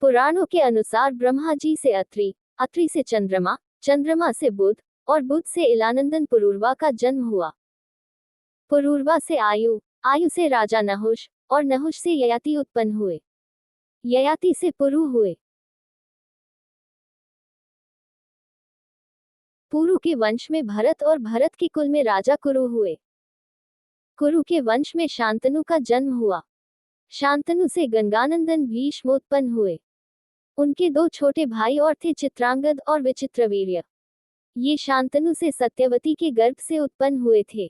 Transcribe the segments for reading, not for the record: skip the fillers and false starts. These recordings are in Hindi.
पुराणों के अनुसार ब्रह्मा जी से अत्रि, अत्रि से चंद्रमा, चंद्रमा से बुध और बुध से इलानंदन पुरूरवा का जन्म हुआ। पुरूरवा से आयु, आयु से राजा नहुष और नहुष से ययाति उत्पन्न हुए। ययाति से पुरु हुए। पुरु के वंश में भरत और भरत के कुल में राजा कुरु हुए। कुरु के वंश में शांतनु का जन्म हुआ। शांतनु से गंगानंदन भीष्म उत्पन्न हुए। उनके दो छोटे भाई और थे चित्रांगद और विचित्रवीर्य। ये शांतनु से सत्यवती के गर्भ से उत्पन्न हुए थे।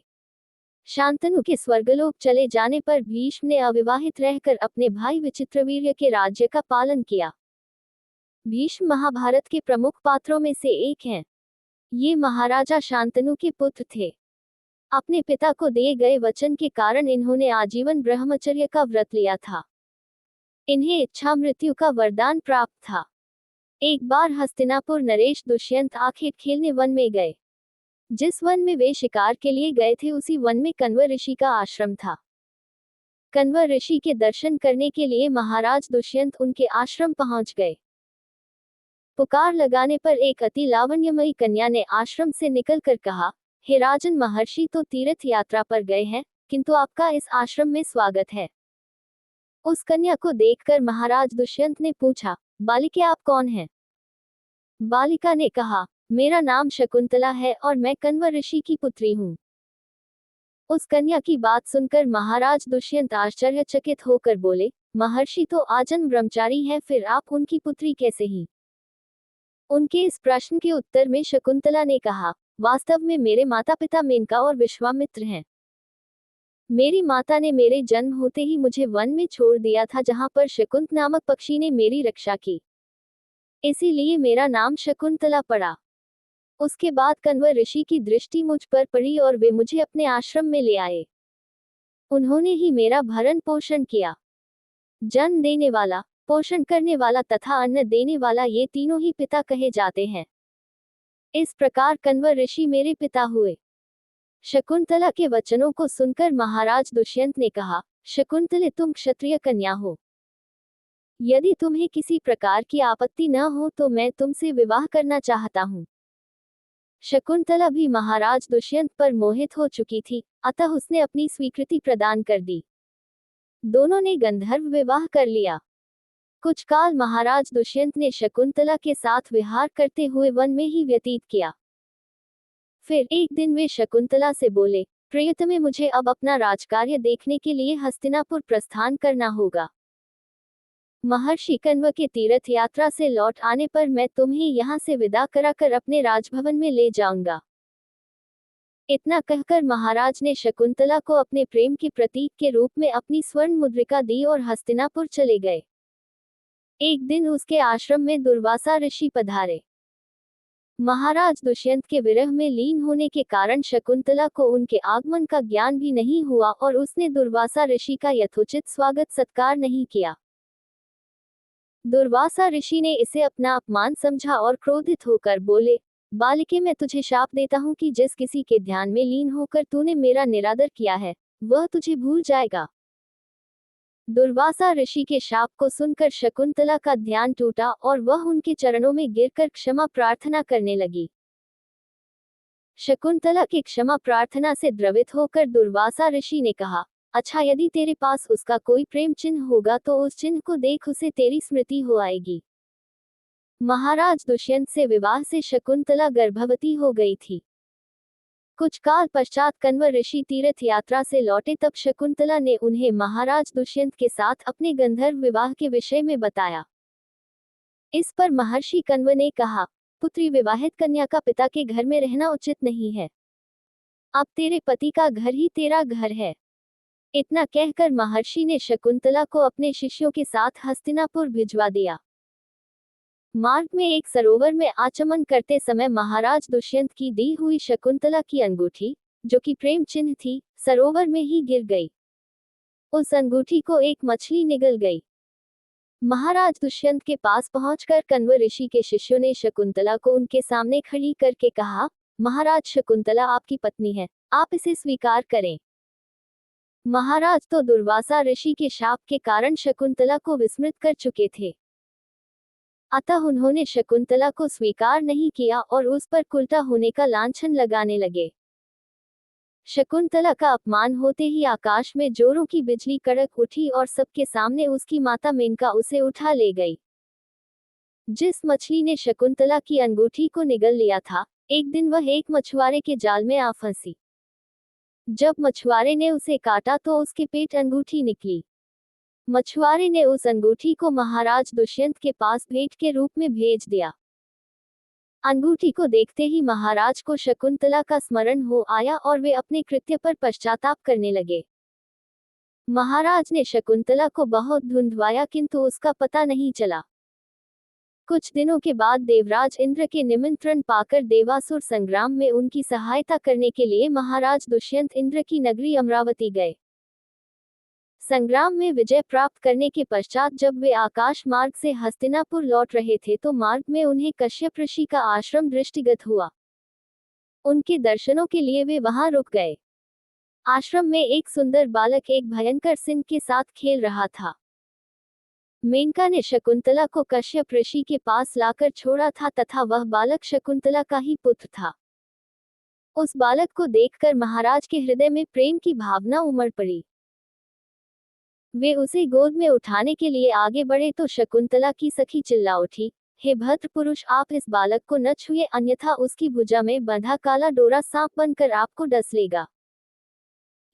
शांतनु के स्वर्गलोक चले जाने पर भीष्म ने अविवाहित रहकर अपने भाई विचित्रवीर्य के राज्य का पालन किया। भीष्म महाभारत के प्रमुख पात्रों में से एक हैं। ये महाराजा शांतनु के पुत्र थे। अपने पिता को दिए गए वचन के कारण इन्होंने आजीवन ब्रह्मचर्य का व्रत लिया था। इन्हें इच्छा मृत्यु का वरदान प्राप्त था। एक बार हस्तिनापुर नरेश दुष्यंत आखेट खेलने वन में गए। जिस वन में वे शिकार के लिए गए थे उसी वन में कण्व ऋषि का आश्रम था। कण्व ऋषि के दर्शन करने के लिए महाराज दुष्यंत उनके आश्रम पहुंच गए। पुकार लगाने पर एक अति लावण्यमयी कन्या ने आश्रम से निकलकर कहा, हे राजन, महर्षि तो तीर्थ यात्रा पर गए हैं, किंतु आपका इस आश्रम में स्वागत है। उस कन्या को देखकर महाराज दुष्यंत ने पूछा, बालिके आप कौन हैं? बालिका ने कहा, मेरा नाम शकुंतला है और मैं कण्व ऋषि की पुत्री हूँ। उस कन्या की बात सुनकर महाराज दुष्यंत आश्चर्यचकित होकर बोले, महर्षि तो आजन्म ब्रह्मचारी हैं, फिर आप उनकी पुत्री कैसे ही? उनके इस प्रश्न के उत्तर में शकुंतला ने कहा, वास्तव में मेरे माता पिता मेनका और विश्वामित्र हैं। मेरी माता ने मेरे जन्म होते ही मुझे वन में छोड़ दिया था, जहां पर शकुंत नामक पक्षी ने मेरी रक्षा की। इसीलिए मेरा नाम शकुंतला पड़ा। उसके बाद कण्व ऋषि की दृष्टि मुझ पर पड़ी और वे मुझे अपने आश्रम में ले आए। उन्होंने ही मेरा भरण पोषण किया। जन्म देने वाला, पोषण करने वाला तथा अन्न देने वाला, ये तीनों ही पिता कहे जाते हैं। इस प्रकार कण्व ऋषि मेरे पिता हुए। शकुंतला के वचनों को सुनकर महाराज दुष्यंत ने कहा, शकुंतले, तुम क्षत्रिय कन्या हो। यदि तुम्हें किसी प्रकार की आपत्ति न हो तो मैं तुमसे विवाह करना चाहता हूँ। शकुंतला भी महाराज दुष्यंत पर मोहित हो चुकी थी, अतः उसने अपनी स्वीकृति प्रदान कर दी। दोनों ने गंधर्व विवाह कर लिया। कुछ काल महाराज दुष्यंत ने शकुंतला के साथ विहार करते हुए वन में ही व्यतीत किया। फिर एक दिन वे शकुंतला से बोले, प्रियतमे, मुझे अब अपना राजकार्य देखने के लिए हस्तिनापुर प्रस्थान करना होगा। महर्षि कण्व के तीर्थ यात्रा से लौट आने पर मैं तुम्हें यहाँ से विदा कराकर अपने राजभवन में ले जाऊंगा। इतना कहकर महाराज ने शकुंतला को अपने प्रेम के प्रतीक के रूप में अपनी स्वर्ण मुद्रिका दी और हस्तिनापुर चले गए। एक दिन उसके आश्रम में दुर्वासा ऋषि पधारे। महाराज दुष्यंत के विरह में लीन होने के कारण शकुंतला को उनके आगमन का ज्ञान भी नहीं हुआ और उसने दुर्वासा ऋषि का यथोचित स्वागत सत्कार नहीं किया। दुर्वासा ऋषि ने इसे अपना अपमान समझा और क्रोधित होकर बोले, बालिके, मैं तुझे शाप देता हूँ कि जिस किसी के ध्यान में लीन होकर तूने मेरा निरादर किया है, वह तुझे भूल जाएगा। दुर्वासा ऋषि के शाप को सुनकर शकुंतला का ध्यान टूटा और वह उनके चरणों में गिरकर क्षमा प्रार्थना करने लगी। शकुंतला की क्षमा प्रार्थना से द्रवित होकर दुर्वासा ऋषि ने कहा, अच्छा, यदि तेरे पास उसका कोई प्रेम चिन्ह होगा तो उस चिन्ह को देख उसे तेरी स्मृति हो आएगी। महाराज दुष्यंत से विवाह से शकुंतला गर्भवती हो गई थी। कुछ काल पश्चात कण्व ऋषि तीर्थ यात्रा से लौटे तब शकुंतला ने उन्हें महाराज दुष्यंत के साथ अपने गंधर्व विवाह के विषय में बताया। इस पर महर्षि कण्व ने कहा, पुत्री, विवाहित कन्या का पिता के घर में रहना उचित नहीं है। अब तेरे पति का घर ही तेरा घर है। इतना कहकर महर्षि ने शकुंतला को अपने शिष्यों के साथ हस्तिनापुर भिजवा दिया। मार्ग में एक सरोवर में आचमन करते समय महाराज दुष्यंत की दी हुई शकुंतला की अंगूठी, जो कि प्रेम चिन्ह थी, सरोवर में ही गिर गई। उस अंगूठी को एक मछली निगल गई। महाराज दुष्यंत के पास पहुंचकर कण्व ऋषि के शिष्यों ने शकुंतला को उनके सामने खड़ी करके कहा, महाराज, शकुंतला आपकी पत्नी है, आप इसे स्वीकार करें। महाराज तो दुर्वासा ऋषि के शाप के कारण शकुंतला को विस्मृत कर चुके थे। अतः उन्होंने शकुंतला को स्वीकार नहीं किया और उस पर उल्टा होने का लांछन लगाने लगे। शकुंतला का अपमान होते ही आकाश में जोरों की बिजली कड़क उठी और सबके सामने उसकी माता मेनका उसे उठा ले गई। जिस मछली ने शकुंतला की अंगूठी को निगल लिया था, एक दिन वह एक मछुआरे के जाल में आ फंसी। जब मछुआरे ने उसे काटा तो उसके पेट अंगूठी निकली। मछुआरे ने उस अंगूठी को महाराज दुष्यंत के पास भेंट के रूप में भेज दिया। अंगूठी को देखते ही महाराज को शकुंतला का स्मरण हो आया और वे अपने कृत्य पर पश्चाताप करने लगे। महाराज ने शकुंतला को बहुत ढूंढवाया किंतु उसका पता नहीं चला। कुछ दिनों के बाद देवराज इंद्र के निमंत्रण पाकर देवासुर संग्राम में उनकी सहायता करने के लिए महाराज दुष्यंत इंद्र की नगरी अमरावती गए। संग्राम में विजय प्राप्त करने के पश्चात जब वे आकाश मार्ग से हस्तिनापुर लौट रहे थे तो मार्ग में उन्हें कश्यप ऋषि का आश्रम दृष्टिगत हुआ। उनके दर्शनों के लिए वे वहां रुक गए। आश्रम में एक सुंदर बालक एक भयंकर सिंह के साथ खेल रहा था। मेनका ने शकुंतला को कश्यप ऋषि के पास लाकर छोड़ा था तथा वह बालक शकुंतला का ही पुत्र था। उस बालक को देखकर महाराज के हृदय में प्रेम की भावना उमड़ पड़ी। वे उसे गोद में उठाने के लिए आगे बढ़े तो शकुंतला की सखी चिल्ला उठी, हे भद्र पुरुष, आप इस बालक को न छुए अन्यथा उसकी भुजा में बंधा काला डोरा सांप बनकर आपको डस लेगा।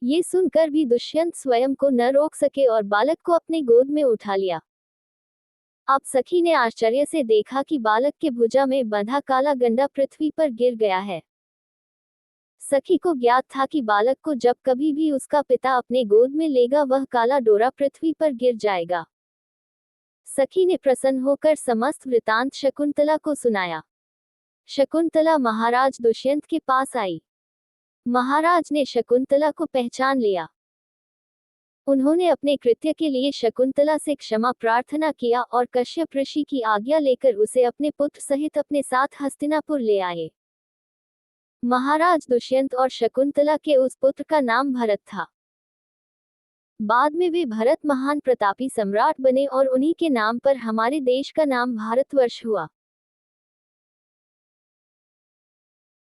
ये सुनकर भी दुष्यंत स्वयं को न रोक सके और बालक को अपने गोद में उठा लिया। अब सखी ने आश्चर्य से देखा कि बालक के भुजा में बंधा काला गंडा पृथ्वी पर गिर गया है। सखी को ज्ञात था कि बालक को जब कभी भी उसका पिता अपने गोद में लेगा वह काला डोरा पृथ्वी पर गिर जाएगा। सखी ने प्रसन्न होकर समस्त वृतांत शकुंतला को सुनाया। शकुंतला महाराज दुष्यंत के पास आई। महाराज ने शकुंतला को पहचान लिया। उन्होंने अपने कृत्य के लिए शकुंतला से क्षमा प्रार्थना किया और कश्यप ऋषि की आज्ञा लेकर उसे अपने पुत्र सहित अपने साथ हस्तिनापुर ले आए। महाराज दुष्यंत और शकुंतला के उस पुत्र का नाम भरत था। बाद में वे भरत महान प्रतापी सम्राट बने और उन्हीं के नाम पर हमारे देश का नाम भारतवर्ष हुआ।